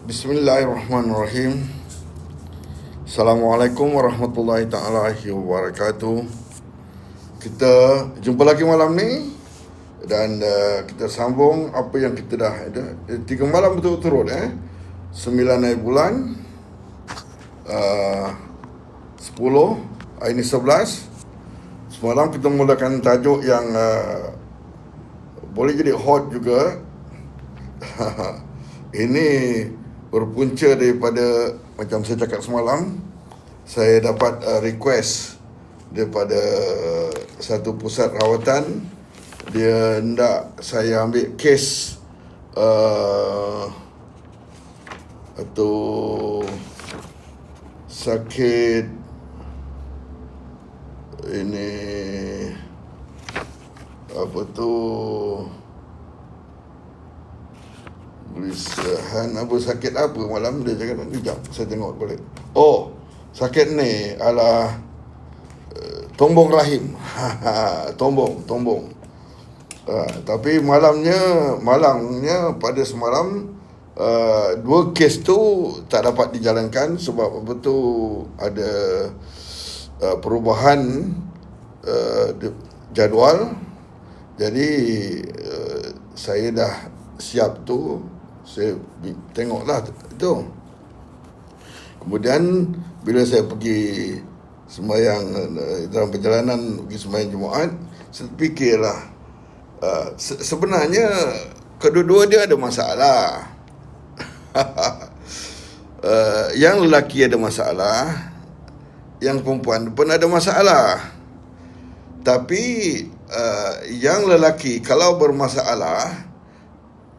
Bismillahirrahmanirrahim. Assalamualaikum warahmatullahi taala wabarakatuh. Kita jumpa lagi malam ni dan kita sambung apa yang kita dah ada 3 malam berturut-turut 9 hari bulan 10 hari ni 11. Semalam kita mulakan tajuk yang boleh jadi hot juga. Ini berpunca daripada, macam saya cakap semalam, saya dapat request daripada satu pusat rawatan. Dia hendak saya ambil kes atau sakit ini apa tu, Lisahan apa sakit apa malam dia cakap. Sekejap saya tengok balik. Oh, sakit ni adalah tombong rahim. Tombong. Tapi malangnya pada semalam 2 kes tu tak dapat dijalankan sebab apa tu ada perubahan jadual. Jadi saya dah siap tu. Saya tengoklah itu. Kemudian bila saya pergi sembahyang dalam perjalanan pergi sembahyang Jumaat, saya fikirlah sebenarnya kedua-dua dia ada masalah. Yang lelaki ada masalah, yang perempuan pun ada masalah. Tapi yang lelaki kalau bermasalah,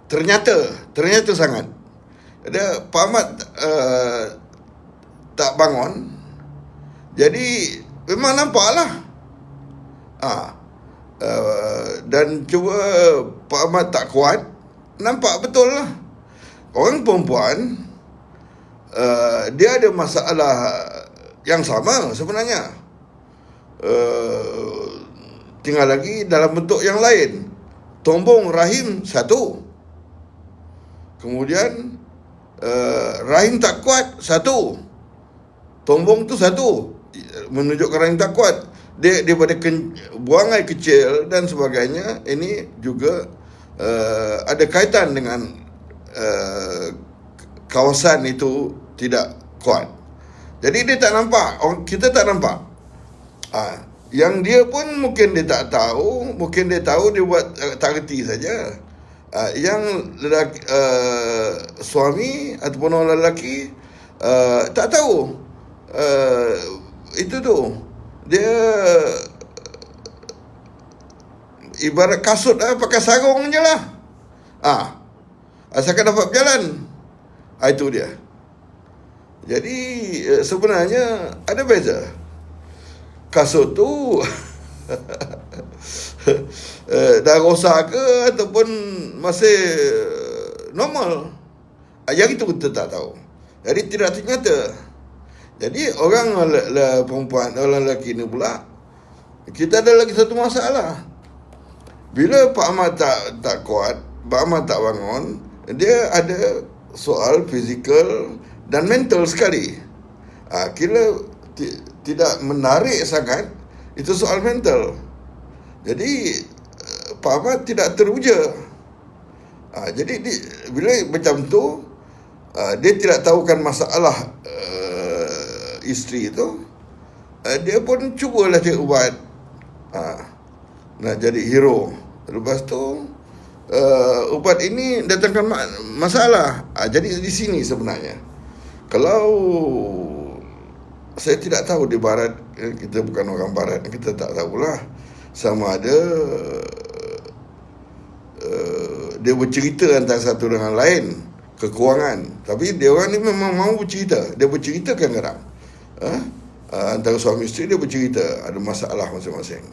Ternyata sangat. Ada Pak Ahmad tak bangun. Jadi memang nampaklah. Dan cuba Pak Ahmad tak kuat, nampak betul lah. Orang perempuan dia ada masalah yang sama sebenarnya. Tinggal lagi dalam bentuk yang lain. Tombong rahim satu. Kemudian rahim tak kuat satu. Tombong tu satu, menunjukkan rahim tak kuat. Dia daripada buang air kecil dan sebagainya. Ini juga ada kaitan dengan kawasan itu tidak kuat. Jadi dia tak nampak, kita tak nampak. Yang dia pun mungkin dia tak tahu, mungkin dia tahu dia buat tak reti saja. Yang lelaki, suami ataupun orang lelaki tak tahu. Itu tu dia ibarat kasut pakai sarung je lah. Asalkan dapat berjalan. Itu dia. Jadi sebenarnya ada beza. Kasut tu dah rosak ke ataupun masih normal, yang itu kita tak tahu. Jadi tidak ternyata. Jadi orang perempuan, orang lelaki ni pula, kita ada lagi satu masalah. Bila Pak Ahmad tak kuat, Pak Ahmad tak bangun, dia ada soal fizikal dan mental sekali. Kira tidak menarik sangat, itu soal mental. Jadi Pak Ahmad tidak teruja. Jadi bila macam tu, dia tidak tahukan masalah isteri itu, dia pun cubalah cari ubat. Nak jadi hero. Lepas tu ubat ini datangkan masalah. Jadi di sini sebenarnya, kalau saya tidak tahu di barat, kita bukan orang barat, kita tak tahulah sama ada dia bercerita antara satu dengan lain kekurangan. Tapi dia orang ni memang mahu bercerita. Dia bercerita kadang-kadang. Antara suami isteri dia bercerita ada masalah masing-masing.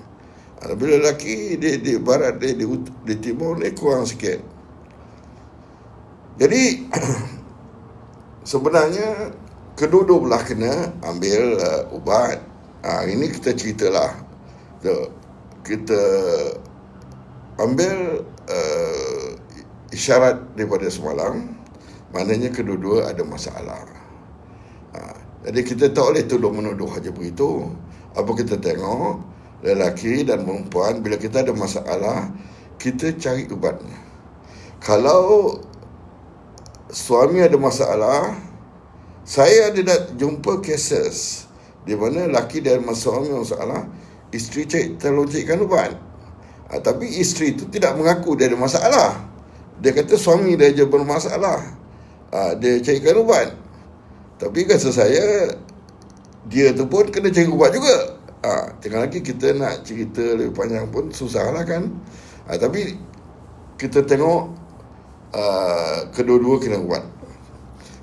Bila lelaki di barat, dia di timur ni kurang sikit. Jadi sebenarnya kedua-dua belah kena ambil ubat. Hari ni kita ceritalah. Kita ambil isyarat daripada semalam. maknanya kedua-dua ada masalah. Jadi kita tak boleh tuduh menuduh aja begitu. Apa kita tengok, lelaki dan perempuan, bila kita ada masalah, kita cari ubatnya. Kalau suami ada masalah, saya ada jumpa cases di mana lelaki dan suami masalah, isteri tolong carikan ubat. Tapi isteri itu tidak mengaku dia ada masalah. Dia kata suami dia je bermasalah. Dia carikan ubat. Tapi kata saya, dia tu pun kena cari ubat juga. Tengah lagi kita nak cerita lebih panjang pun susah lah kan. Tapi kita tengok kedua-dua kena ubat.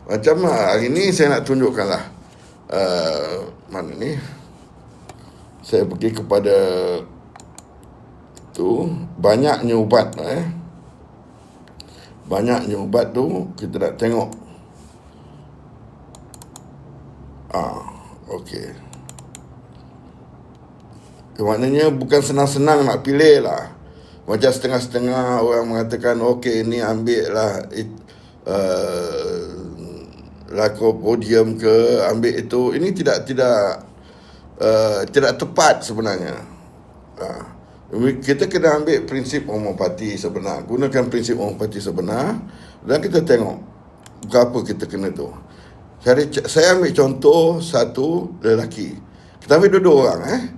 Macam hari ni saya nak tunjukkan lah. Mana ni? Saya pergi kepada tu, banyaknya ubat. Banyaknya ubat tu kita nak tengok. Okey. Maknanya bukan senang-senang nak pilih lah. Macam setengah-setengah orang mengatakan, okey ni ambil lah Lycopodium ke, ambil itu. Ini tidak tepat sebenarnya. Kita kena ambil prinsip homeopati sebenar. Gunakan prinsip homeopati sebenar. Dan kita tengok berapa kita kena tu. Saya ambil contoh satu lelaki. Kita ambil dua orang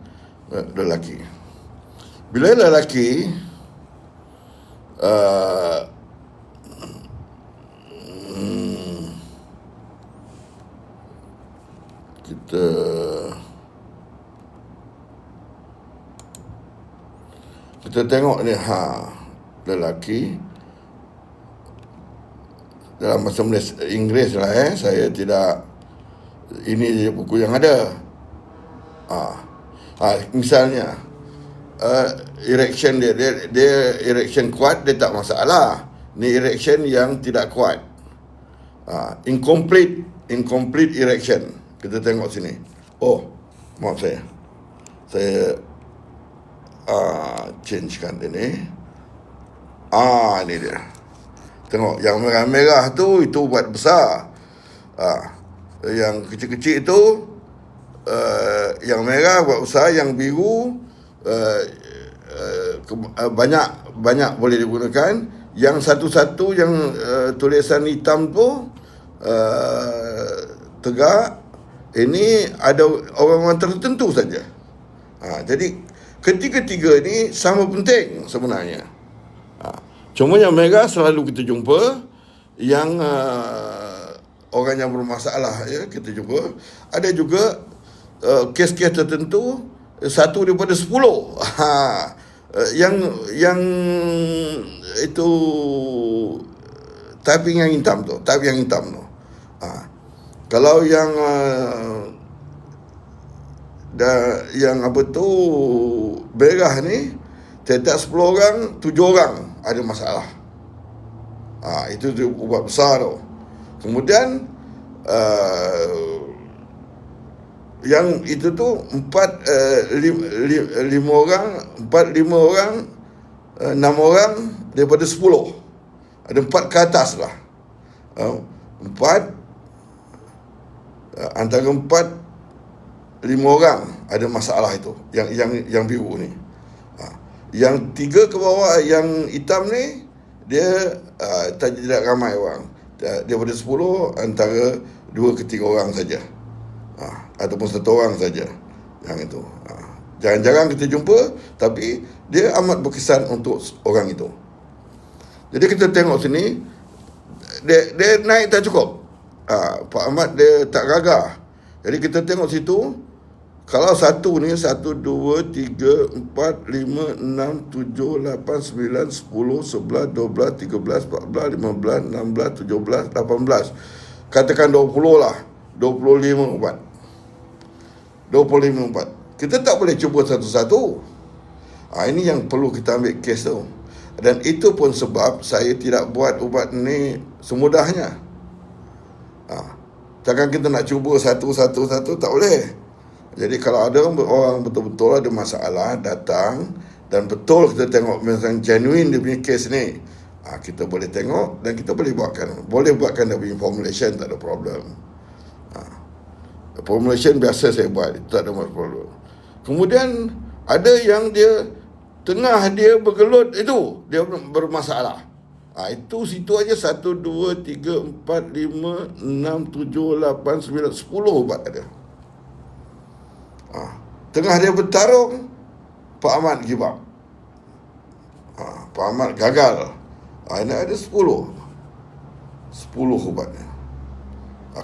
lelaki. Bila lelaki kita tengok ni lelaki dalam bahasa Inggeris lah saya tidak, ini je buku yang ada. Misalnya erection dia erection kuat, dia tak masalah. Ni erection yang tidak kuat, incomplete erection. Kita tengok sini. Maaf saya changekan dia ni. Ni dia. Tengok yang merah-merah tu, itu ubat besar. Yang kecil-kecil itu yang merah ubat besar, yang biru banyak boleh digunakan. Yang satu-satu yang tulisan hitam tu tegak, ini ada orang-orang tertentu saja. Jadi ketiga-tiga ni sama penting sebenarnya. Cuma yang merah selalu kita jumpa, yang orang yang bermasalah kita jumpa. Ada juga kes-kes tertentu, 1 daripada 10. Yang itu typing yang hitam tu, Kalau yang yang apa tu merah ni, tiap-tiap 10 orang 7 orang ada masalah. Itu ubat besar tu. Kemudian yang itu tu 5 orang, 6 orang daripada 10. Ada 4 ke atas lah. 4 antara 4 5 orang ada masalah itu, yang biru ni. Yang 3 ke bawah, yang hitam ni, dia tidak ramai orang. Daripada 10, antara 2 ke 3 orang saja, ataupun 1 orang saja yang itu. Jarang-jarang kita jumpa, tapi dia amat berkesan untuk orang itu. Jadi kita tengok sini, dia naik tak cukup. Pak Ahmad dia tak gagah. Jadi kita tengok situ, kalau satu ni 1, 2, 3, 4, 5, 6, 7, 8, 9, 10, 11, 12, 13, 14, 15, 16, 17, 18. Katakan 20 lah. 25 ubat. 25 ubat. Kita tak boleh cuba satu-satu. Ini yang perlu kita ambil kes tu. Dan itu pun sebab saya tidak buat ubat ni semudahnya. Takkan kita nak cuba satu-satu, tak boleh. Jadi kalau ada orang betul-betul ada masalah, datang, dan betul kita tengok misalnya genuine dia punya kes ni, Kita boleh tengok dan kita boleh buatkan dia punya formulation, tak ada problem. Formulation biasa saya buat, itu tak ada problem. Kemudian ada yang dia tengah dia bergelut, itu dia bermasalah. Itu situ aja 1, 2, 3, 4, 5, 6, 7, 8, 9, 10 ubat ada. Tengah dia bertarung, Pak Ahmad give up. Pak Ahmad gagal. Ini ada 10 ubatnya.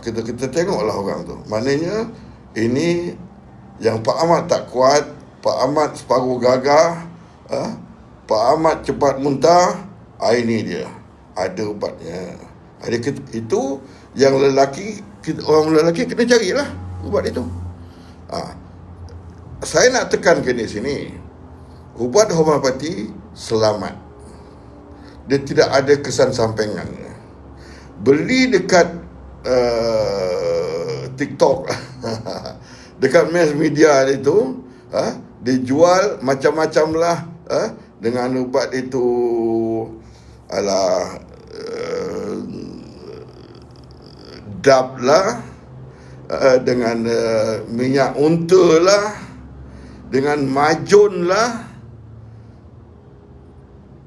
Kita tengoklah orang tu. Maknanya ini yang Pak Ahmad tak kuat, Pak Ahmad separuh gagah, Pak Ahmad cepat muntah. Ini dia, ada ubatnya. Itu yang lelaki, orang lelaki kena carilah ubat itu. Saya nak tekankan di sini, ubat homeopati selamat. Dia tidak ada kesan sampingannya. Beli dekat TikTok, dekat mass media itu, dia jual macam-macam lah, dengan ubat itu, dab lah, dengan minyak unta lah, dengan majun lah.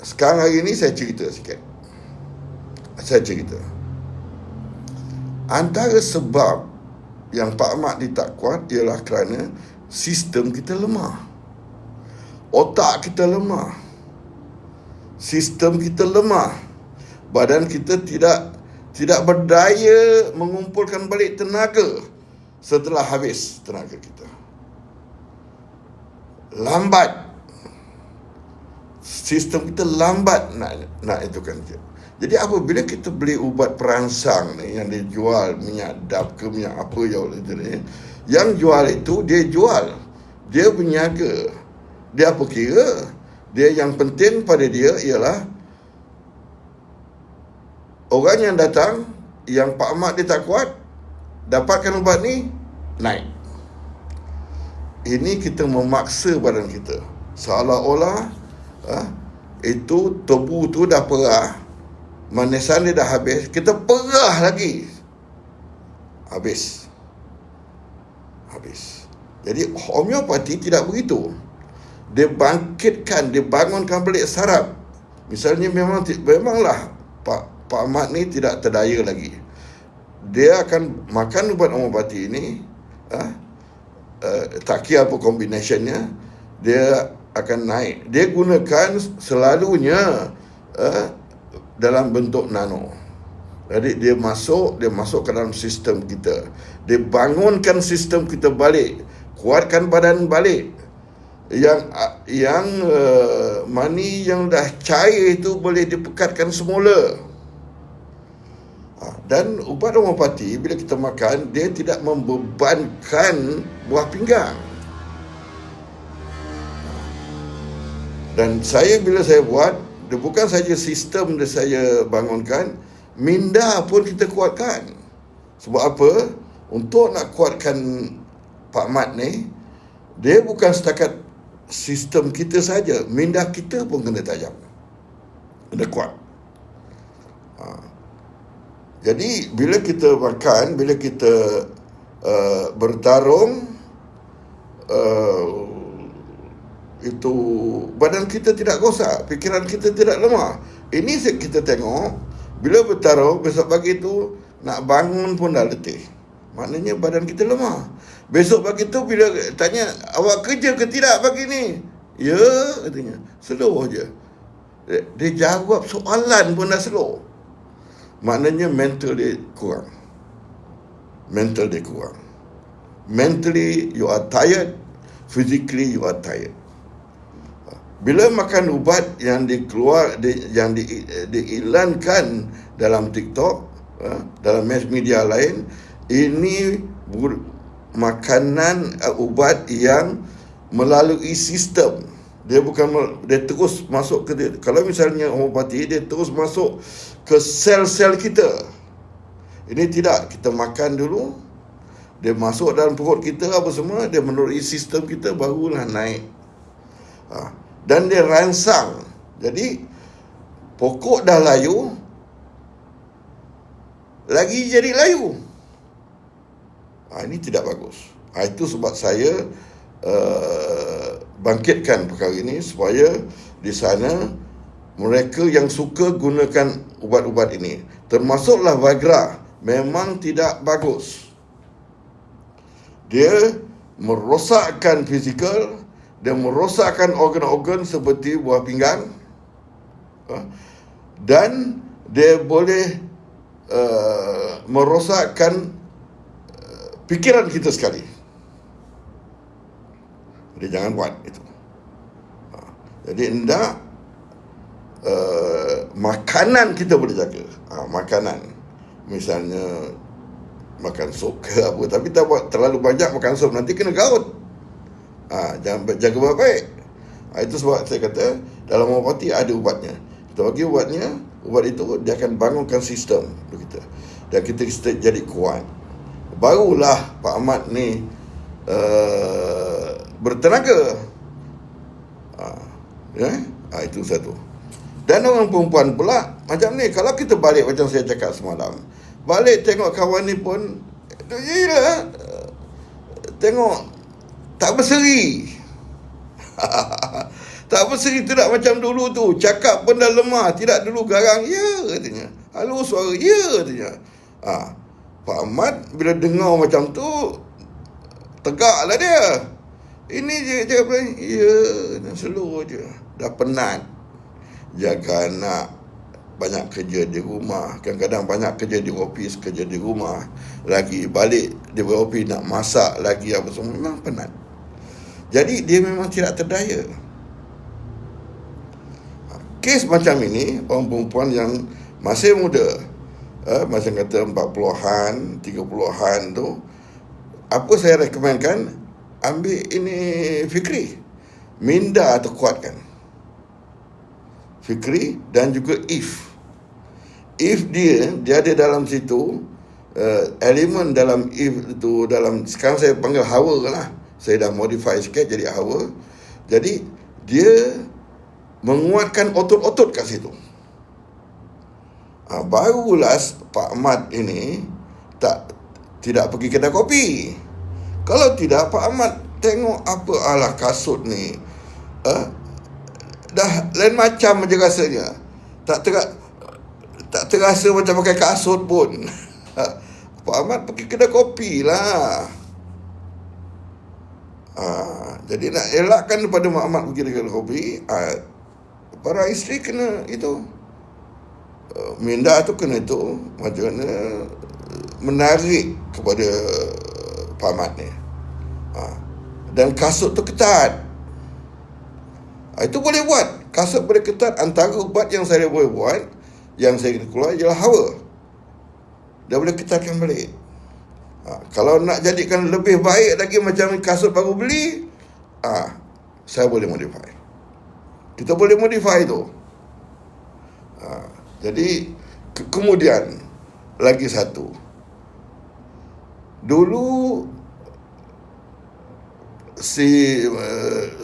Sekarang hari ni saya cerita sikit. Antara sebab yang Pak Ahmad ni tak kuat ialah kerana sistem kita lemah. Otak kita lemah. Sistem kita lemah. Badan kita tidak berdaya mengumpulkan balik tenaga setelah habis tenaga kita. Lambat. Sistem kita lambat nak itu kan. Jadi apabila kita beli ubat perangsang ni yang dia jual, minyak dab ke minyak apa yang jual itu, dia jual, dia berniaga. Dia apa kira? Dia yang penting pada dia ialah orang yang datang, yang Pak Ahmad dia tak kuat, dapatkan ubat ni, naik. Ini kita memaksa badan kita. Seolah-olah itu tubuh tu dah perah, manisan dia dah habis, kita perah lagi. Habis. Jadi homeopati tidak begitu. Dia bangkitkan, dia bangunkan balik saraf. Misalnya memanglah Pak Ahmad ni tidak terdaya lagi. Dia akan makan ubat homeopati ini, tak kira apa kombinasinya, dia akan naik. Dia gunakan selalunya dalam bentuk nano. Jadi dia masuk ke dalam sistem kita. Dia bangunkan sistem kita balik, kuatkan badan balik. Yang mani yang dah cair itu boleh dipekatkan semula. Dan ubat homeopati bila kita makan, dia tidak membebankan buah pinggang. Dan bila saya buat, dia bukan saja sistem dia saya bangunkan, minda pun kita kuatkan. Sebab apa? Untuk nak kuatkan Pak Mat ni, dia bukan setakat sistem kita saja, minda kita pun kena tajam, kena kuat. Jadi bila kita makan, bila kita bertarung, itu badan kita tidak rosak, fikiran kita tidak lemah. Ini kita tengok, bila bertarung besok pagi tu nak bangun pun dah letih. Maknanya badan kita lemah. Besok pagi tu bila tanya, awak kerja ke tidak pagi ni? Ya, katanya. Slow je. Dia jawab soalan pun dah slow. Maknanya mental dia kurang. Mentally you are tired, physically you are tired. Bila makan ubat yang diiklankan dalam TikTok, dalam mass media lain, ini makanan ubat yang melalui sistem. Dia terus masuk ke dia. Kalau misalnya homeopati, dia terus masuk ke sel-sel kita. Ini tidak, kita makan dulu, dia masuk dalam perut kita apa semua, dia melalui sistem kita barulah naik. Dan dia rangsang. Jadi pokok dah layu, lagi jadi layu. Ini tidak bagus. Itu sebab saya bangkitkan perkara ini, supaya di sana mereka yang suka gunakan ubat-ubat ini, termasuklah Viagra, memang tidak bagus. Dia merosakkan fizikal, dia merosakkan organ-organ seperti buah pinggang, dan dia boleh merosakkan fikiran kita sekali. Dia jangan buat itu. Jadi hendak makanan kita boleh jaga. Makanan, misalnya makan sup ke apa, tapi tak buat terlalu banyak makan sup, nanti kena gaut. Jangan jaga baik-baik. Itu sebab saya kata dalam homeopati ada ubatnya. Kita bagi ubatnya, ubat itu dia akan bangunkan sistem kita, dan kita jadi kuat. Barulah Pak Ahmad ni bertenaga. Itu satu. Dan orang perempuan pula macam ni, kalau kita balik macam saya cakap semalam, balik tengok kawan ni pun tengok tak berseri. Tak berseri, tidak macam dulu tu. Cakap pun dah lemah, tidak dulu garang, ya katanya. Halo suara, ya katanya. Pak Ahmad bila dengar macam tu, tegaklah dia. Ini je cakap, ya, slow je. Dah penat jaga anak, banyak kerja di rumah, kadang-kadang banyak kerja di ofis, kerja di rumah, lagi balik di ofis nak masak lagi apa semua, memang penat. Jadi dia memang tidak terdaya. Kes macam ini, orang perempuan yang masih muda, macam kata 40-an, 30-an tu, apa saya rekomenkan, ambil ini Fikri, minda tu kuatkan. Fikri dan juga If dia ada dalam situ, elemen dalam If itu, dalam sekarang saya panggil Hawa lah, saya dah modify sikit jadi Hawa. Jadi dia menguatkan otot-otot kat situ. Barulah Pak Ahmad ini tidak pergi kedai kopi. Kalau tidak, Pak Ahmad tengok apa alah kasut ni, dah lain macam je rasanya. Tak terasa macam pakai kasut pun. Pak Ahmad pergi kedai kopi lah. Jadi nak elakkan daripada Mak Ahmad pergi kedai kopi, para isteri kena itu, minda tu kena itu, macam mana menarik kepada Pak Ahmad ni. Dan kasut tu ketat. Itu boleh buat. Kasut boleh ketat. Antara ubat yang saya boleh buat, yang saya keluar ialah Hawa. Dia boleh ketatkan balik. Kalau nak jadikan lebih baik lagi macam kasut baru beli, saya boleh modify. Kita boleh modify tu. Jadi kemudian lagi satu. Dulu si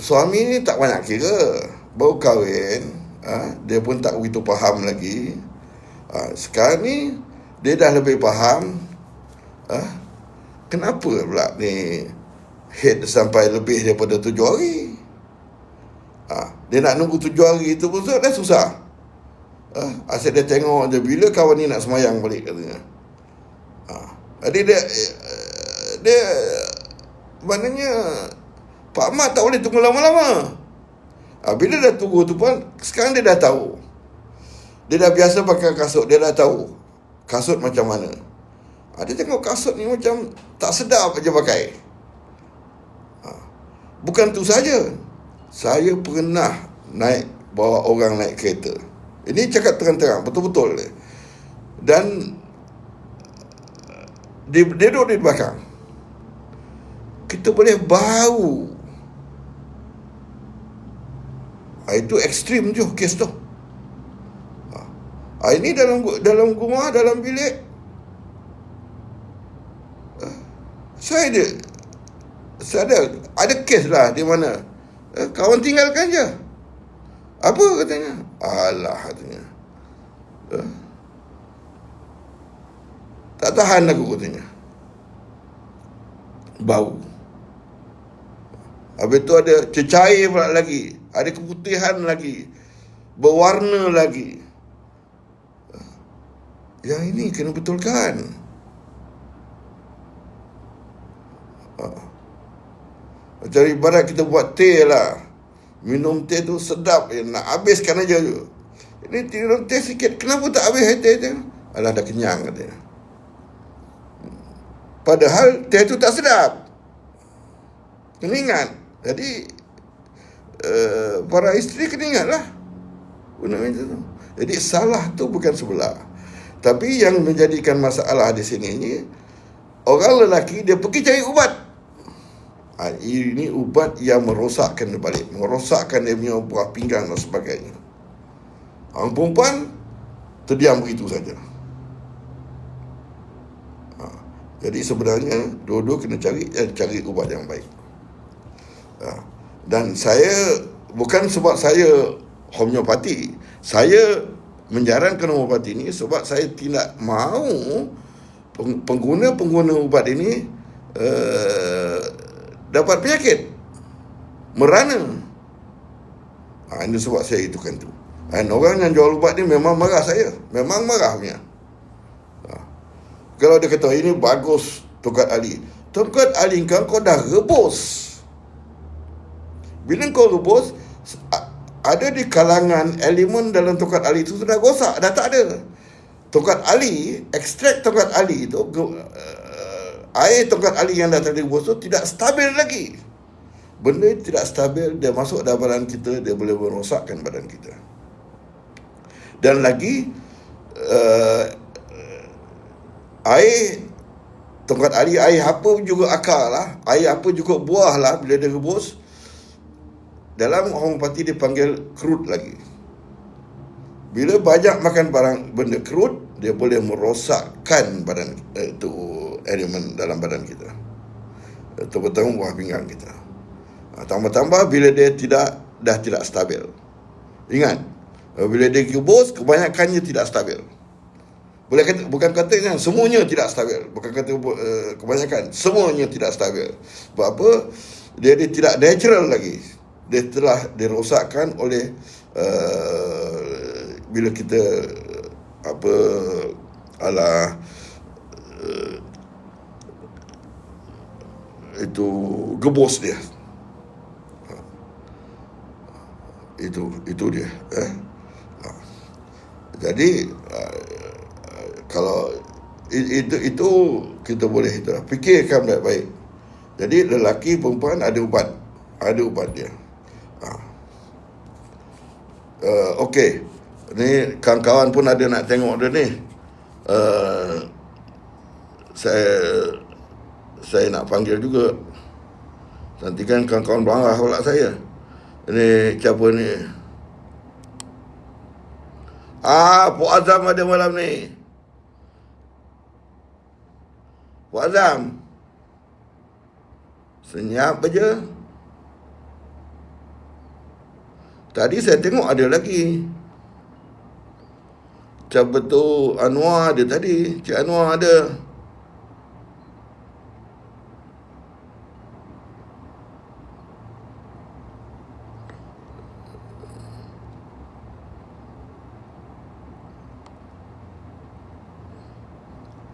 suami ni tak banyak kira, baru kahwin, dia pun tak begitu faham lagi. Sekarang ni dia dah lebih faham. Kenapa pula ni head sampai lebih daripada 7 hari? Dia nak nunggu 7 hari itu pun dah susah. Asyik dia tengok je bila kawan ni nak semayang balik katanya. Jadi dia maknanya Pak Ahmad tak boleh tunggu lama-lama. Bila dah tunggu tu pun, sekarang dia dah tahu. Dia dah biasa pakai kasut, dia dah tahu kasut macam mana. Dia tengok kasut ni macam tak sedap aja pakai. Bukan tu saja, saya pernah bawa orang naik kereta. Ini cakap terang-terang, betul-betul. Dan dia duduk di belakang. Kita boleh bau. Itu ekstrim je kes tu. Ini dalam rumah, dalam bilik, saya ada kes lah di mana kawan tinggalkan je. Apa katanya? Alah katanya. Eh, Tak tahan aku katanya. Bau. Habis tu ada cecair pula lagi. Ada keputihan lagi. Berwarna lagi. Yang ini kena betulkan. Macam ibarat kita buat teh lah. Minum teh tu sedap. Nak habiskan aja tu. Ini minum teh sikit. Kenapa tak habis teh tu? Alah, dah kenyang katanya. Padahal teh tu tak sedap. Kena ingat. Jadi para isteri kena ingat lah benda macam tu. Jadi salah tu bukan sebelah. Tapi yang menjadikan masalah di sini ni, orang lelaki dia pergi cari ubat. Ini ubat yang merosakkan dia balik, merosakkan dia punya buah pinggang dan sebagainya. Orang perempuan terdiam begitu saja. Jadi sebenarnya dua-dua kena cari ubat yang baik. Dan saya, bukan sebab saya homeopati, saya menjarankan homeopati ini sebab saya tidak mahu pengguna-pengguna ubat ini dapat penyakit, merana. Ini sebab saya itukan tu. Dan orang yang jual ubat ni memang marah saya, memang marah punya. Kalau dia kata ini bagus Tongkat Ali, Tongkat Ali kau dah rebus. Bila kau rebus, ada di kalangan elemen dalam Tongkat Ali itu sudah rosak, dah tak ada. Tongkat Ali, ekstrak Tongkat Ali itu, air Tongkat Ali yang dah terrebus itu tidak stabil lagi. Benda tidak stabil, dia masuk dalam badan kita, dia boleh merosakkan badan kita. Dan lagi, air Tongkat Ali, air apa juga akar lah, air apa juga buah lah, bila dia rebus, dalam homeopati dipanggil crude lagi. Bila banyak makan benda crude, dia boleh merosakkan badan itu, elemen dalam badan kita, terutama buah pinggang kita. Tambah-tambah bila dia dah tidak stabil. Ingat, bila dia rebus, kebanyakannya tidak stabil. Bukan katanya semuanya tidak stabil, bukan kata kebanyakan, semuanya tidak stabil. Sebab apa? Dia tidak natural lagi. Dia telah dirosakkan oleh bila kita itu gebos dia. Itu dia. Jadi kalau itu kita boleh fikirkan baik-baik. Jadi lelaki perempuan ada ubat dia. Okey, ni kawan-kawan pun ada nak tengok dia ni. Saya nak panggil juga. Nanti kan kawan-kawan marah pula saya. Ini siapa ni? Pak Azam ada malam ni. Pak Azam, senyap aja. Tadi saya tengok ada lagi. Macam betul Anwar ada tadi. Cik Anwar ada.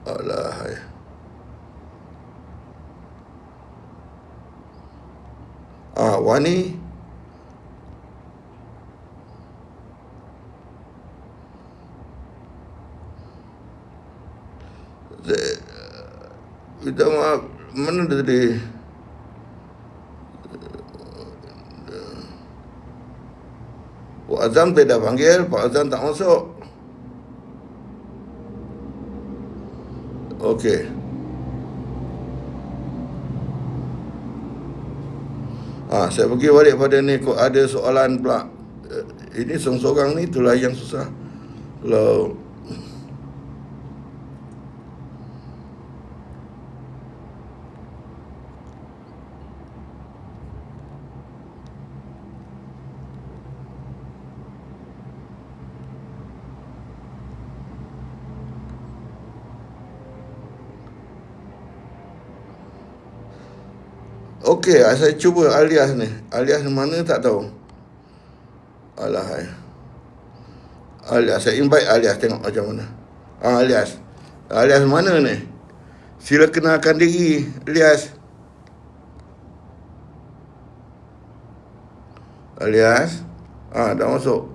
Alah. Wani. Minta maaf, mana dia tadi? Pak Azam saya dah panggil, Pak Azam tak masuk. Okey. Saya pergi balik pada ni, kok ada soalan pula. Ini seorang-seorang ni itulah yang susah. Kalau Okey, saya cuba alias ni. Alias mana tak tahu. Alah, alias, saya invite alias tengok macam mana. Alias. Alias mana ni? Sila kenalkan diri, Alias. Alias. Dah masuk.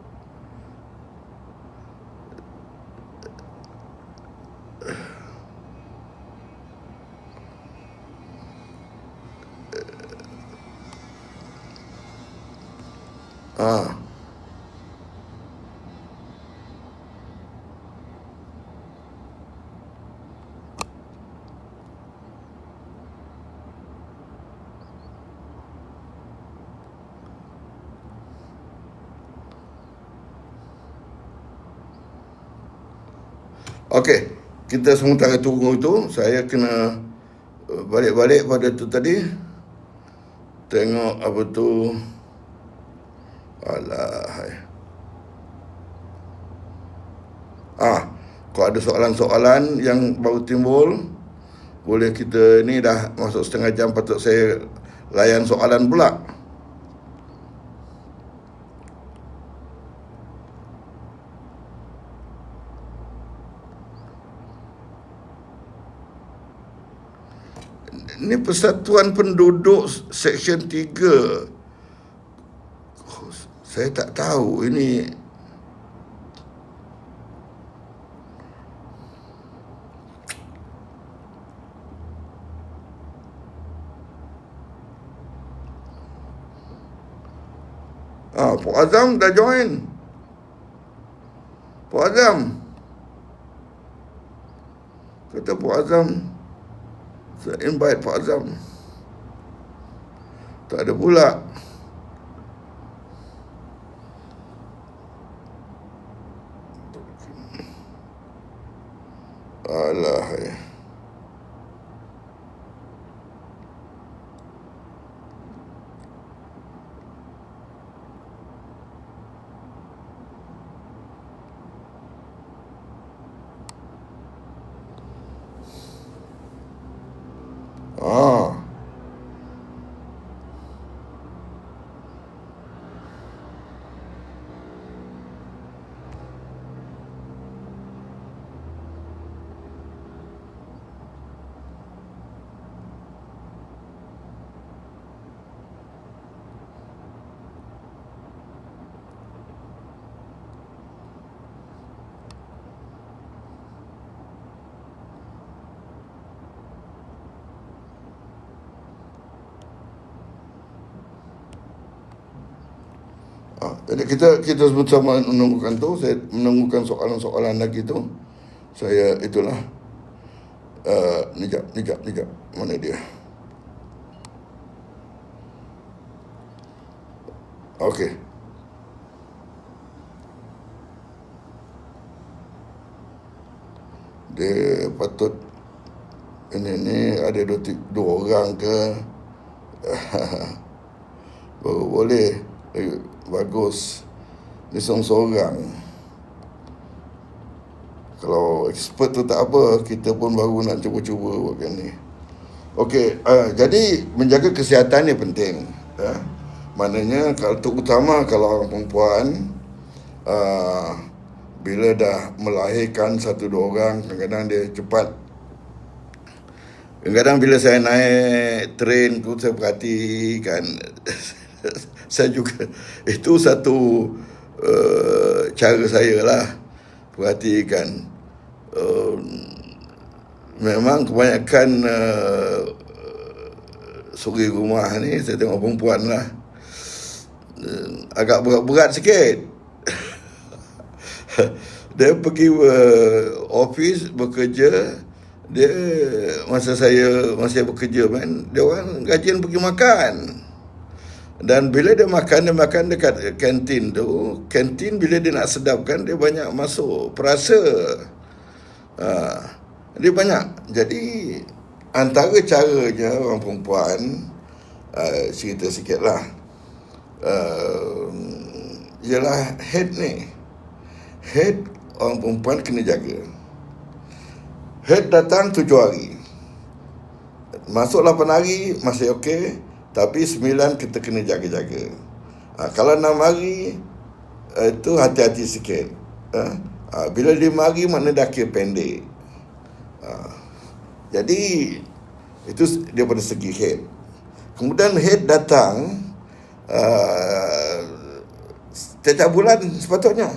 Okey, kita sementara tunggu itu. Saya kena balik-balik pada tu tadi. Tengok apa tu. Alah. Kalau ada soalan-soalan yang baru timbul, boleh kita ni dah masuk setengah jam, patut saya layan soalan pula. Ini Persatuan Penduduk Seksyen 3. Saya tak tahu ini. Pak Azam dah join. Pak Azam. Kata Pak Azam, saya invite Pak Azam. Tak ada pula. Alah. Jadi kita bersama menunggukan tu. Saya menunggukan soalan-soalan lagi tu. Saya itulah. Nijab. Mana dia? Okey. Dia patut ini ada dua orang ke? Baru boleh. Bagus. Dia seorang-seorang. Kalau expert tu tak apa, kita pun baru nak cuba-cuba buat ni. Okey, jadi menjaga kesihatan ni penting. Maknanya terutama kalau orang perempuan, bila dah melahirkan satu dua orang, kadang-kadang dia cepat. Kadang-kadang bila saya naik train tu, saya perhatikan. Saya juga, itu satu cara saya lah, perhatikan. Memang kebanyakan suri rumah ni, saya tengok perempuan lah, agak berat-berat sikit. Dia pergi office bekerja. Dia masa saya masih bekerja dia orang gajian pergi makan. Dan bila dia makan dekat kantin tu. Kantin bila dia nak sedapkan, dia banyak masuk perasa. Dia banyak. Jadi antara caranya orang perempuan, cerita sikit lah, ialah head ni. Head orang perempuan kena jaga. Head datang 7 hari, masuk 8 hari masih okey. Tapi 9 kita kena jaga-jaga. Kalau 6 hari, itu hati-hati sikit. Bila 5 hari, makna dah kira pendek. Jadi, itu daripada segi head. Kemudian head datang setiap bulan sepatutnya.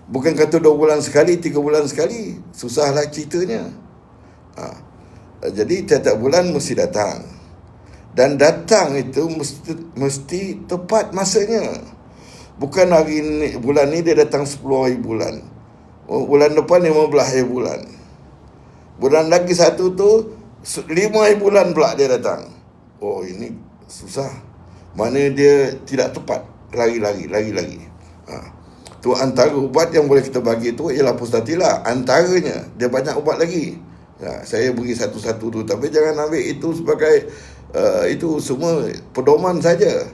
Bukan kata 2 bulan sekali, 3 bulan sekali. Susahlah ceritanya. Jadi tiap-tiap bulan mesti datang. Dan datang itu mesti tepat masanya. Bukan hari ni, bulan ni dia datang 10 hari bulan. Bulan depan 15 hari bulan. Bulan lagi satu tu 5 hari bulan pula dia datang. Oh, ini susah. Mana dia tidak tepat. Lagi-lagi. Tu antara ubat yang boleh kita bagi tu ialah Pustatila. Antaranya, dia banyak ubat lagi. Saya beri satu-satu tu. Tapi jangan ambil itu sebagai itu semua pedoman saja.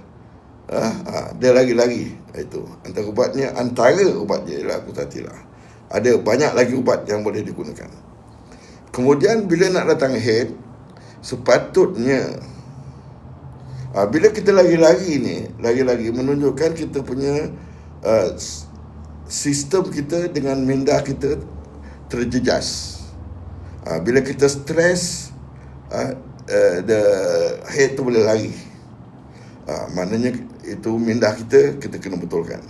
Dia lagi-lagi. Itu antara ubatnya, antara ubat dia ialah Pustatila. Ada banyak lagi ubat yang boleh digunakan. Kemudian bila nak datang head, sepatutnya bila kita lagi-lagi ni, lagi-lagi menunjukkan kita punya sistem kita dengan minda kita terjejas. Bila kita stres, the head tu boleh lari. Maknanya itu minda kita kena betulkan.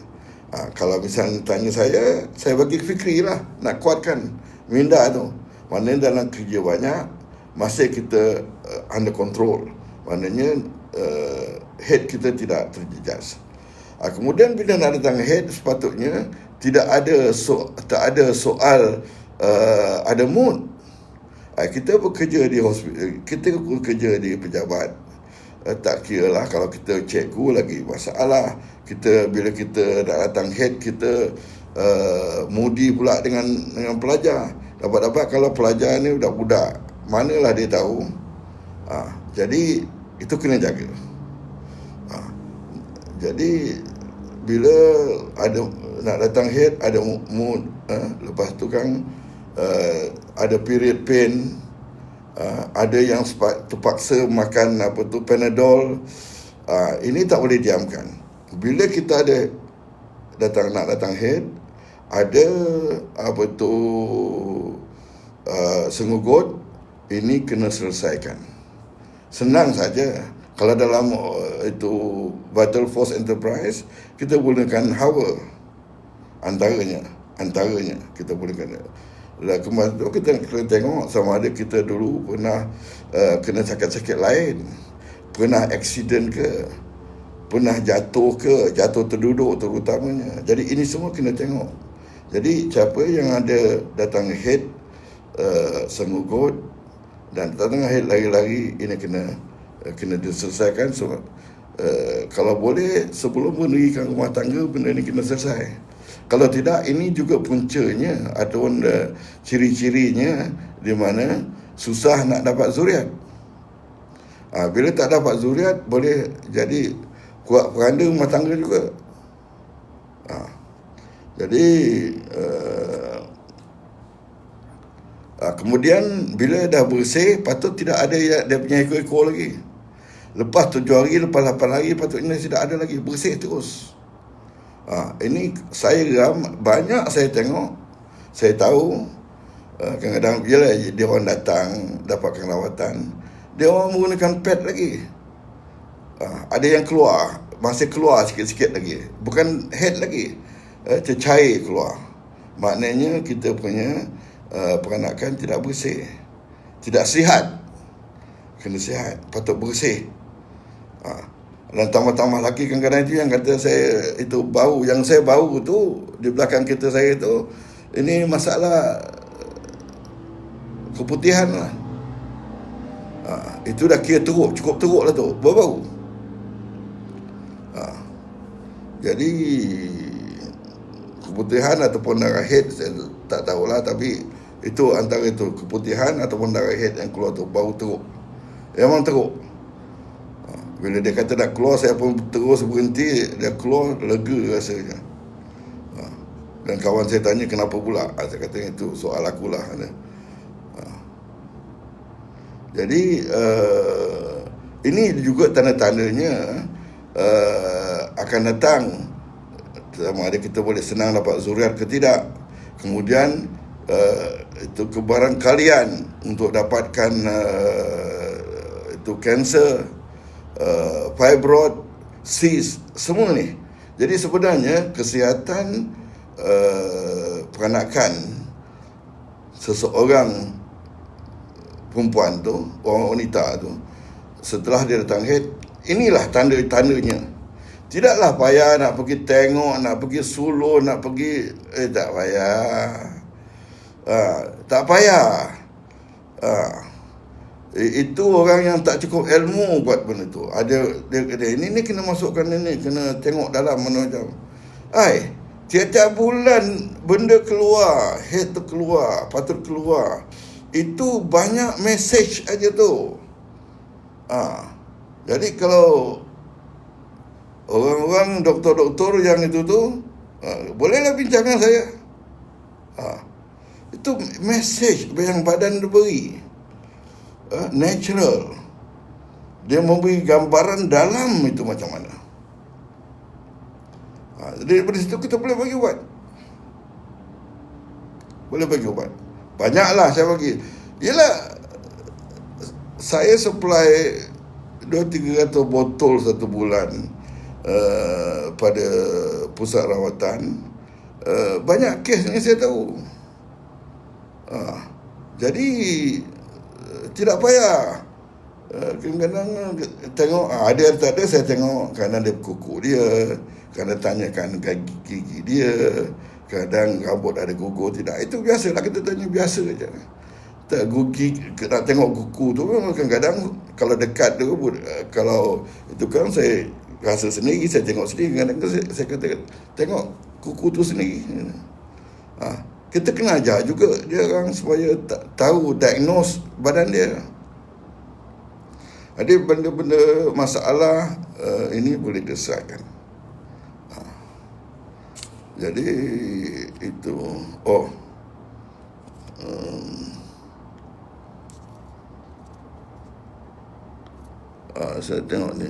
Kalau misalnya tanya saya bagi fikri lah, nak kuatkan minda tu. Maknanya dalam kerja banyak, masih kita under control. Maknanya head kita tidak terjejas. Kemudian bila nak datang head, sepatutnya tak ada soal ada mood. Kita bekerja di hospital, kita bekerja di pejabat. Tak kira lah kalau kita cikgu lagi masalah. Bila kita nak datang head, kita moody pula dengan pelajar. Dapat-dapat kalau pelajar ni budak-budak, manalah dia tahu. Jadi itu kena jaga. Jadi bila ada nak datang head, ada mood, lepas tu kan ada period pain, ada yang terpaksa makan Panadol. Ini tak boleh diamkan. Bila kita ada nak datang head, ada sengugut, ini kena selesaikan. Senang saja. Kalau dalam itu Vital Force Enterprise, kita gunakan hawa. Antaranya kita gunakan. Kemarin tu kita kena tengok sama ada kita dulu pernah kena sakit-sakit lain, pernah aksiden ke, pernah jatuh terduduk terutamanya. Jadi ini semua kena tengok. Jadi siapa yang ada datang head sengugut dan datang head lari-lari, ini kena diselesaikan. Kalau boleh sebelum mendirikan rumah tangga, benda ni kena selesai. Kalau tidak, ini juga puncanya atau ciri-cirinya di mana susah nak dapat zuriat. Bila tak dapat zuriat, boleh jadi kuat peranda rumah tangga juga. Jadi kemudian bila dah bersih, patut tidak ada dia punya ekor-ekor lagi. Lepas 7 hari, lepas 8 hari, patutnya tidak ada lagi. Bersih terus. Ini saya banyak saya tengok, saya tahu. Kadang-kadang bila dia orang datang dapatkan rawatan, dia orang menggunakan pad lagi. Ada yang keluar, masih keluar sikit-sikit lagi. Bukan head lagi, cecair keluar. Maknanya kita punya peranakan tidak bersih, tidak sihat. Kena sihat, patut bersih. Dan tambah-tambah lagi kadang-kadang itu yang kata saya itu bau, yang saya bau tu di belakang kereta saya tu, ini masalah keputihan lah. Itu dah kira teruk, cukup teruk lah tu, bau. Jadi keputihan ataupun darah head saya tak tahulah, tapi itu antara itu keputihan ataupun darah head yang keluar tu, bau teruk. Memang teruk. Bila dia kata nak keluar, saya pun terus berhenti. Dia keluar, lega rasanya. Dan kawan saya tanya kenapa pula. Saya kata itu soal akulah. Jadi Ini juga tanda-tandanya akan datang, sama ada kita boleh senang dapat zuriat ke tidak. Kemudian itu kebarangkalian untuk dapatkan itu kanser, fibroid, cyst, semua ni. Jadi sebenarnya kesihatan peranakan seseorang perempuan tu, orang wanita tu, setelah dia datang haid, inilah tanda-tandanya. Tidaklah payah nak pergi tengok, nak pergi suluh, nak pergi tak payah. Tak payah. Itu orang yang tak cukup ilmu buat benda tu. Ada dia ini kena masukkan ini, kena tengok dalam mana macam. Tiap-tiap bulan benda keluar, haid tu keluar, patut keluar. Itu banyak mesej aja tu. Jadi kalau orang-orang doktor-doktor yang itu tu, bolehlah bincang dengan saya. Itu mesej yang badan dia beri. Natural. Dia memberi gambaran dalam itu macam mana. Jadi dari situ kita boleh bagi ubat. Boleh bagi ubat. Banyaklah saya bagi. Yelah, saya supply 200-300 botol satu bulan pada pusat rawatan. Banyak kes ni saya tahu. Jadi tidak payah. Kadang-kadang tengok ada atau tak ada, saya tengok kadang dia kuku dia, kadang tanyakan gigi dia, kadang rambut ada gugur tidak. Itu biasalah, kita tanya biasa saja. Tak gigi, nak tengok kuku tu kadang-kadang kalau dekat tu, kalau itu kan saya rasa sendiri, saya tengok sendiri, kadang-kadang saya kata tengok kuku tu sendiri. Kita kena ajar juga dia orang supaya tahu diagnose badan dia. Ada benda-benda masalah ini boleh diselesaikan. Jadi itu saya tengok ni.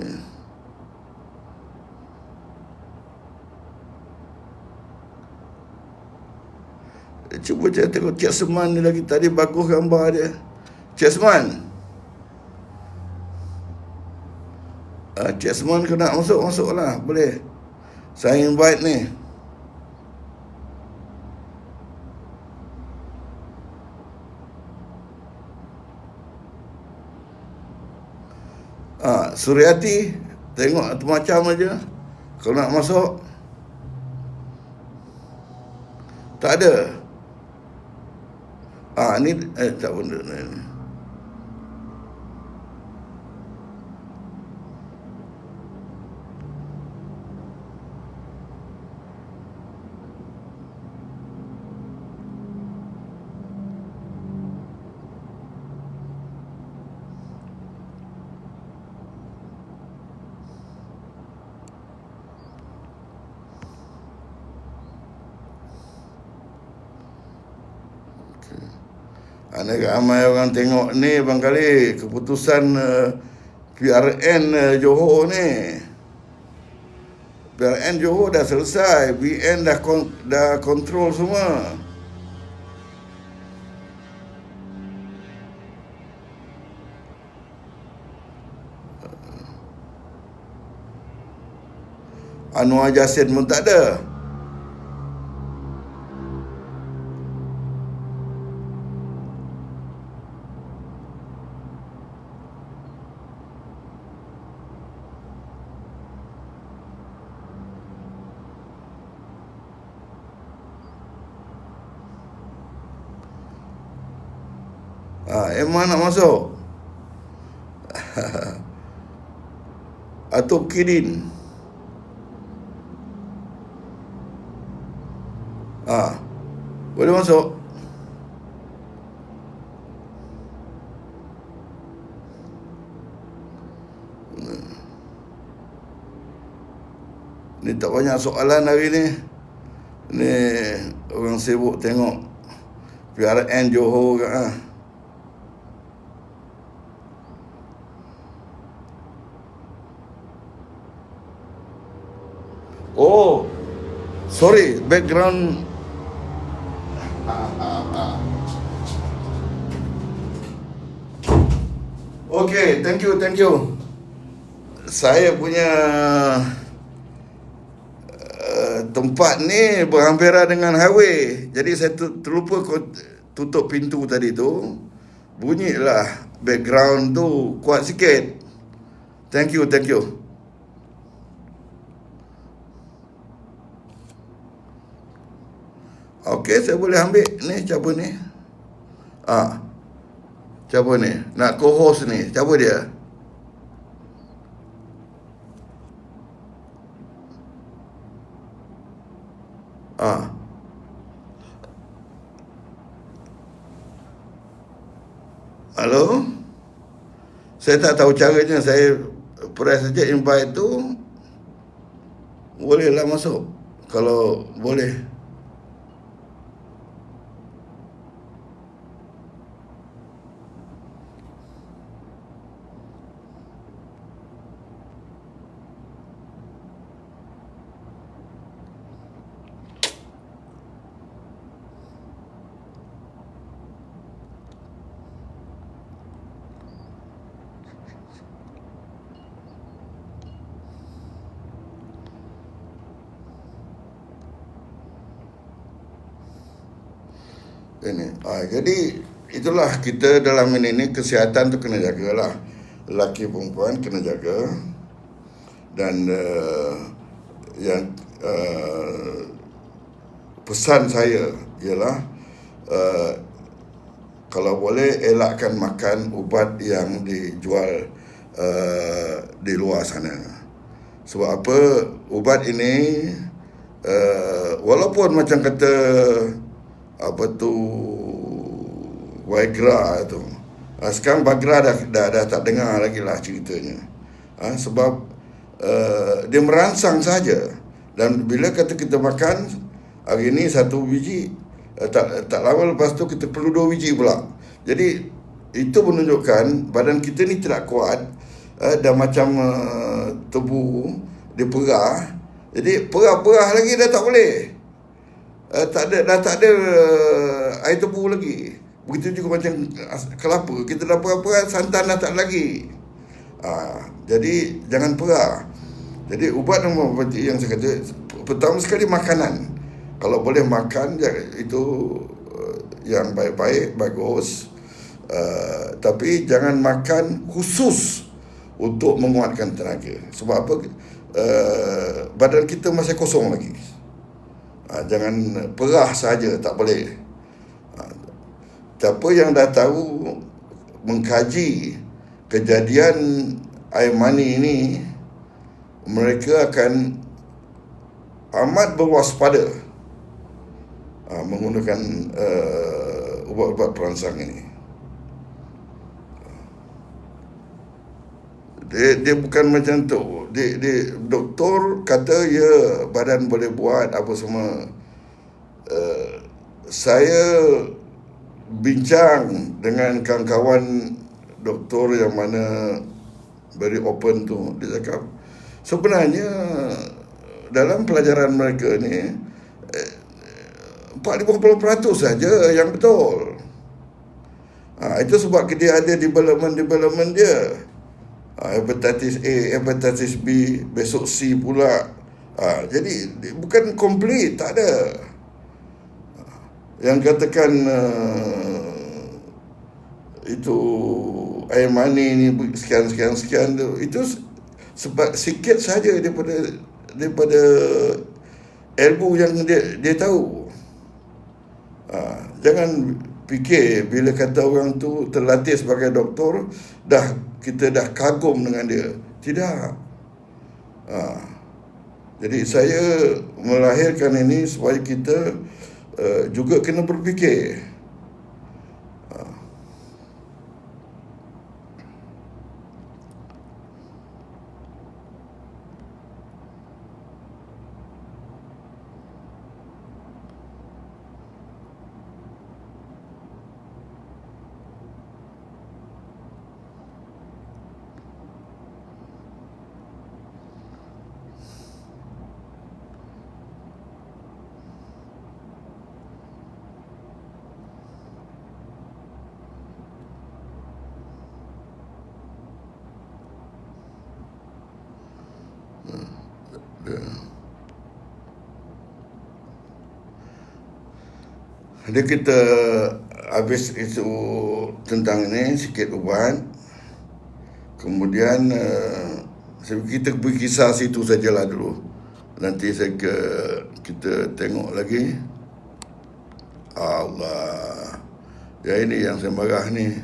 Cuba saya tengok Cik Seman ni lagi. Tadi bagus gambar dia. Cik Seman. Cik Seman kena masuk lah. Boleh. Saya invite ni. Suryati. Tengok macam aja. Kalau nak masuk. Tak ada. Ni tak benda ni. Ramai orang tengok ni barangkali keputusan PRN Johor ni. PRN Johor dah selesai, BN dah kontrol semua. Anwar Jasin pun tak ada. Emma nak masuk. Atau Kirin. Boleh masuk. Ni tak banyak soalan hari ni. Ni orang sibuk tengok PRN Johor ke. Sorry, background. Okay, thank you, thank you. Saya punya tempat ni berhampiran dengan highway. Jadi saya terlupa tutup pintu tadi tu. Bunyilah background tu kuat sikit. Thank you, thank you. Okey, saya boleh ambil ni siapa ni? Siapa ni? Nak co-host ni. Siapa dia? Halo? Saya tak tahu caranya. Saya press saja invite tu. Bolehlah masuk. Kalau boleh. Jadi itulah kita dalam ini kesihatan tu kena jagalah. Lelaki perempuan kena jaga. Dan yang pesan saya ialah kalau boleh elakkan makan ubat yang dijual di luar sana. Sebab apa? Ubat ini walaupun macam kata apa tu Viagra tu, sekarang Viagra dah tak dengar lagi lah ceritanya. Sebab dia merangsang saja. Dan bila kata kita makan hari ni satu biji, tak lama lepas tu kita perlu 2 biji pula. Jadi itu menunjukkan badan kita ni tidak kuat, dah macam tebu dia perah. Jadi perah-perah lagi dah tak boleh. Dah tak ada air tebu lagi. Begitu juga macam kelapa, kita dah perah-perah, santan dah tak lagi. Jadi jangan perah. Jadi ubat seperti yang saya kata, pertama sekali makanan. Kalau boleh makan itu yang baik-baik, bagus. Tapi jangan makan khusus untuk menguatkan tenaga. Sebab apa? Badan kita masih kosong lagi. Jangan perah saja, tak boleh. Siapa yang dah tahu mengkaji kejadian air mani ini, mereka akan amat berwaspada menggunakan ubat-ubat perangsang ini. Dia bukan macam tu. Doktor kata ya badan boleh buat apa semua. Saya bincang dengan kawan-kawan doktor yang mana very open tu. Dia cakap sebenarnya dalam pelajaran mereka ni 40% saja yang betul. Itu sebab dia ada development dia. Hepatitis A, hepatitis B, besok C pula. Jadi bukan komplit, tak ada. Yang katakan itu air mani ni sekian itu sebab sikit saja daripada ilmu yang dia tahu. Jangan fikir bila kata orang tu terlatih sebagai doktor kita dah kagum dengan dia. Tidak. Jadi saya melahirkan ini supaya kita juga kena berfikir. Jadi kita habis itu tentang ini sikit ubat. Kemudian kita beri kisah situ sajalah dulu. Nanti kita tengok lagi. Allah. Ya, ini yang saya marah ni.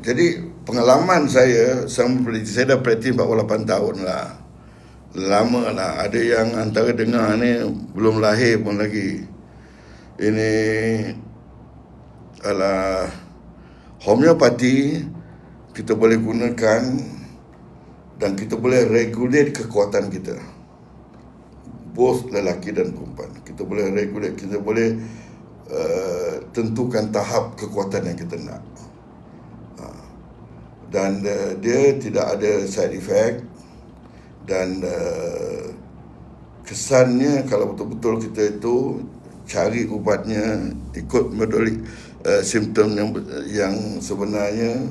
Jadi pengalaman saya dah praktis 48 tahun lah. Lama lah. Ada yang antara dengar ni belum lahir pun lagi. Ini adalah homeopati, kita boleh gunakan dan kita boleh regulate kekuatan kita. Both lelaki dan perempuan. Kita boleh regulate, kita boleh tentukan tahap kekuatan yang kita nak. Dan dia tidak ada side effect. Dan kesannya kalau betul-betul kita itu cari ubatnya, ikut metode simptom yang sebenarnya,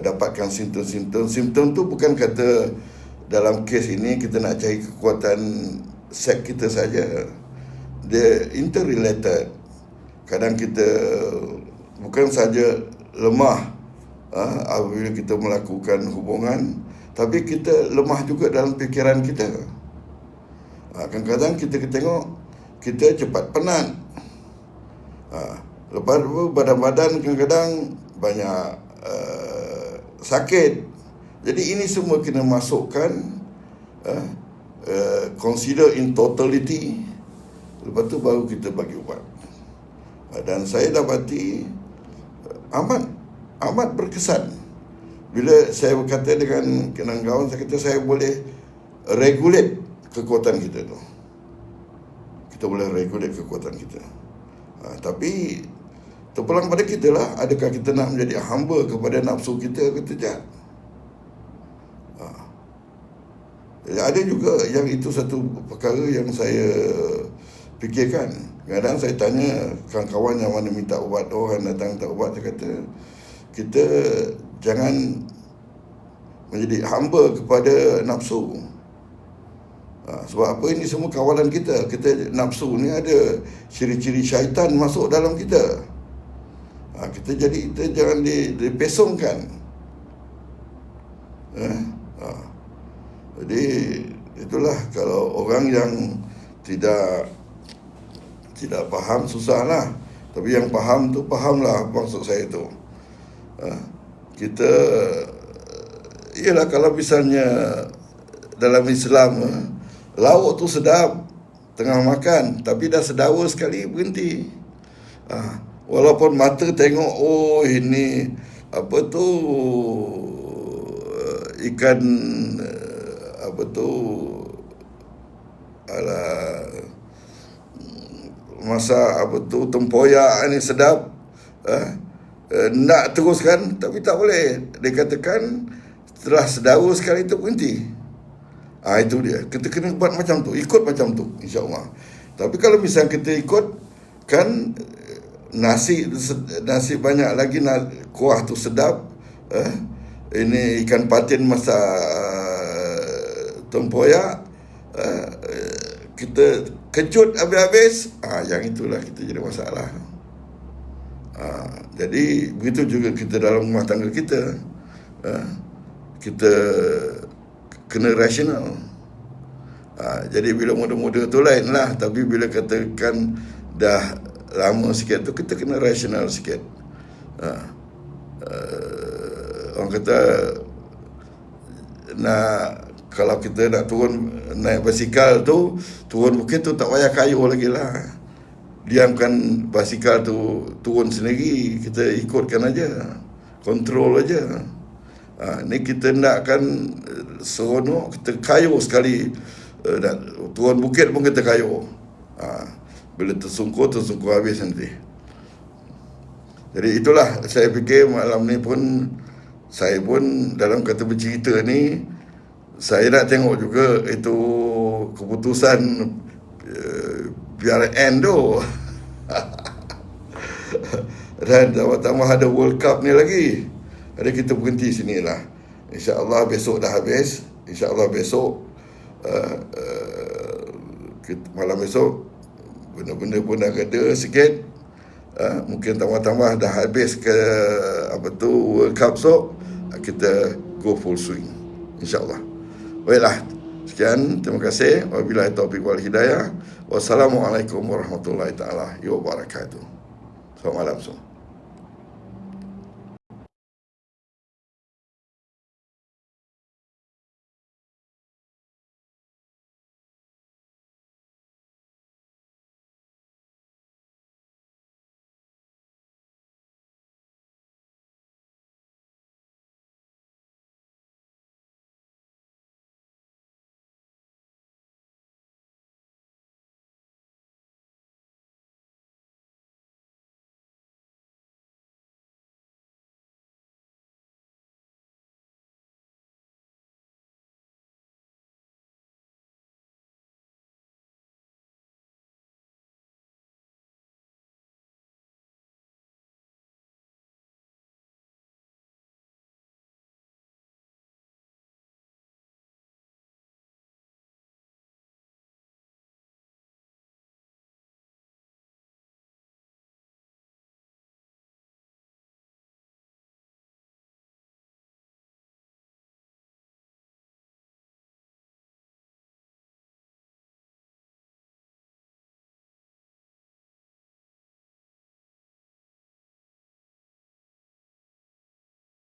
dapatkan simptom-simptom. Simptom tu bukan kata dalam kes ini kita nak cari kekuatan seks kita saja. Dia interrelated. Kadang kita bukan saja lemah apabila kita melakukan hubungan, tapi kita lemah juga dalam fikiran kita. Kadang-kadang kita tengok kita cepat penat. Lepas tu badan-badan kadang-kadang banyak sakit. Jadi ini semua kena masukkan, consider in totality. Lepas tu baru kita bagi ubat. Dan saya dapati amat berkesan. Bila saya berkata dengan kawan, saya kata saya boleh regulate kekuatan kita tu. Kita boleh regulate kekuatan kita. Tapi terpulang pada kita lah, adakah kita nak menjadi hamba kepada nafsu kita ke tidak? Ada juga yang itu satu perkara yang saya fikirkan. Kadang saya tanya kawan-kawan yang mana minta ubat, orang datang minta ubat, saya kata kita jangan menjadi hamba kepada nafsu. Sebab apa, ini semua kawalan kita. Kita nafsu ni ada ciri-ciri syaitan masuk dalam kita. Kita jangan dipesongkan. Jadi itulah, kalau orang yang tidak faham, susahlah. Tapi yang faham tu fahamlah maksud saya tu. Kita ialah kalau misalnya dalam Islam lauk tu sedap tengah makan, tapi dah sedawa sekali berhenti. Walaupun mata tengok, oh ini apa tu ikan apa tu masak apa tu tempoyak ni sedap, nak teruskan, tapi tak boleh. Dia katakan setelah sedawa sekali tu berhenti. Itu dia. Kita kena buat macam tu, ikut macam tu, insya-Allah. Tapi kalau misalnya kita ikut kan, nasi banyak lagi, kuah tu sedap, ini ikan patin masak tempoyak, kita kejut habis-habis, yang itulah kita jadi masalah. Jadi begitu juga kita dalam rumah tangga kita, kita kena rasional. Jadi bila muda-muda tu lain lah, tapi bila katakan dah lama sikit tu, kita kena rasional sikit. Orang kata kalau kita nak turun naik basikal tu, turun bukit tu tak payah kayuh lagi lah. Diamkan basikal tu turun sendiri, kita ikutkan aja, kontrol aja. Ni kita nakkan seronok, kita kayuh sekali. Turun bukit pun kita kayuh. Bila tersungkur habis nanti. Jadi itulah saya fikir malam ni pun saya pun dalam kata bercerita ni saya nak tengok juga itu keputusan PRN tu. Dan tambah-tambah ada World Cup ni lagi. Jadi kita berhenti sinilah. InsyaAllah besok dah habis. InsyaAllah besok malam besok benda-benda pun dah reda sikit. Mungkin tambah-tambah dah habis ke World Cup esok, kita go full swing insyaAllah. Baiklah, sekian, terima kasih. Wabillahi taufiq wal hidayah. Wassalamualaikum warahmatullahi taala wabarakatuh. Selamat malam semua.